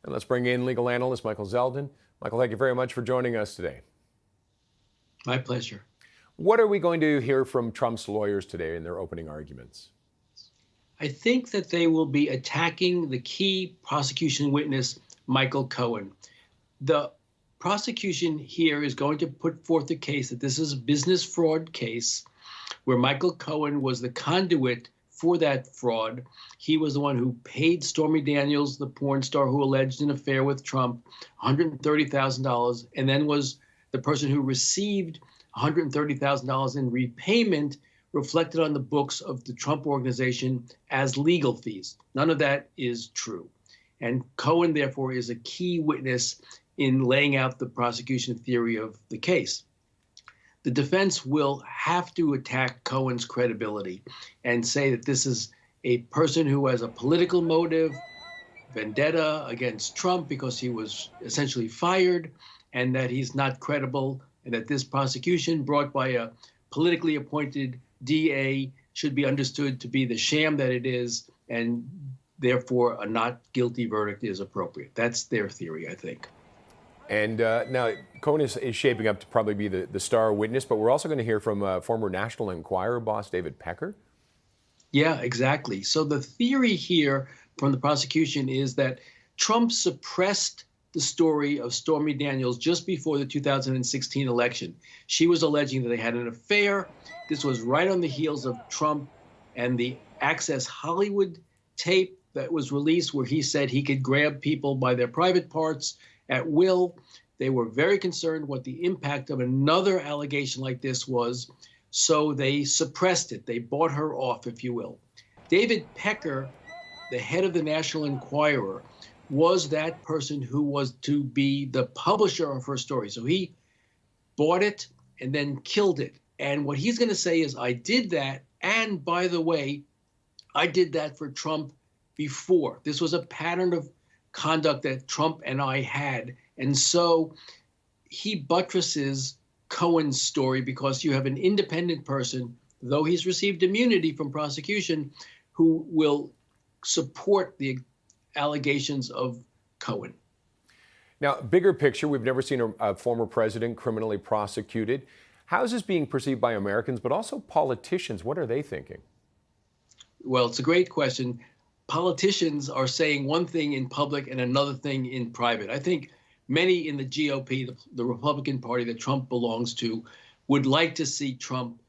And let's bring in legal analyst Michael Zeldin. Michael, thank you very much for joining us today. My pleasure. What are we going to hear from Trump's lawyers today in their opening arguments? I think that they will be attacking the key prosecution witness, Michael Cohen. The prosecution here is going to put forth the case that this is a business fraud case where Michael Cohen was the conduit for that fraud. He was the one who paid Stormy Daniels, the porn star who alleged an affair with Trump, $130,000, and then was the person who received $130,000 in repayment reflected on the books of the Trump organization as legal fees. None of that is true. And Cohen, therefore, is a key witness in laying out the prosecution theory of the case. The defense will have to attack Cohen's credibility and say that this is a person who has a political motive, vendetta against Trump because he was essentially fired, and that he's not credible, and that this prosecution brought by a politically appointed DA should be understood to be the sham that it is, and therefore a not guilty verdict is appropriate. That's their theory, I think. And now Cohen is shaping up to probably be the star witness, but we're also going to hear from former National Enquirer boss David Pecker. Yeah, exactly. So the theory here from the prosecution is that Trump suppressed the story of Stormy Daniels just before the 2016 election. She was alleging that they had an affair. This was right on the heels of Trump and the Access Hollywood tape that was released where he said he could grab people by their private parts at will. They were very concerned what the impact of another allegation like this was, so they suppressed it. They bought her off, if you will. David Pecker, the head of the National Enquirer, was that person who was to be the publisher of her story. So he bought it and then killed it. And what he's going to say is, I did that. And by the way, I did that for Trump before. This was a pattern of conduct that Trump and I had. And so he buttresses Cohen's story because you have an independent person, though he's received immunity from prosecution, who will support the allegations of Cohen. Now, bigger picture, we've never seen a former president criminally prosecuted. How is this being perceived by Americans, but also politicians? What are they thinking? Well, it's a great question. Politicians are saying one thing in public and another thing in private. I think many in the GOP, the Republican Party that Trump belongs to, would like to see Trump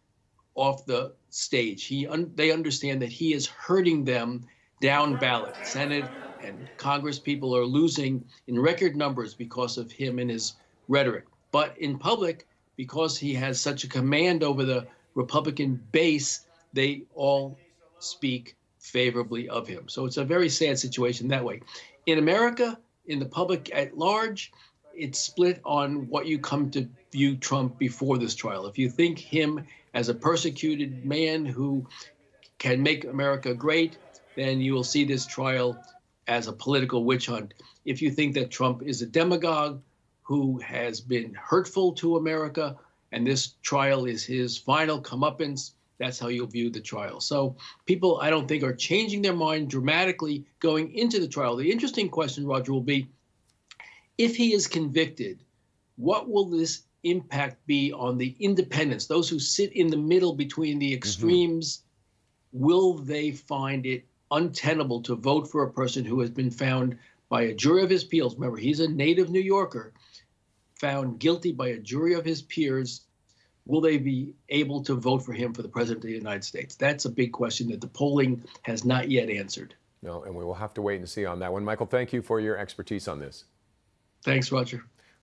off the stage. They understand that he is hurting them down ballot. Senate and Congress people are losing in record numbers because of him and his rhetoric. But in public, because he has such a command over the Republican base, they all speak favorably of him. So it's a very sad situation that way. In America, in the public at large, it's split on what you come to view Trump before this trial. If you think him as a persecuted man who can make America great, then you will see this trial as a political witch hunt. If you think that Trump is a demagogue who has been hurtful to America, and this trial is his final comeuppance, that's how you'll view the trial. So people, I don't think, are changing their mind dramatically going into the trial. The interesting question, Roger, will be, if he is convicted, what will this impact be on the independents, those who sit in the middle between the extremes? Will they find it untenable to vote for a person who has been found by a jury of his peers? Remember, he's a native New Yorker, found guilty by a jury of his peers. Will they be able to vote for him for the president of the United States? That's a big question that the polling has not yet answered. No, and we will have to wait and see on that one. Michael, thank you for your expertise on this. Thanks, Roger.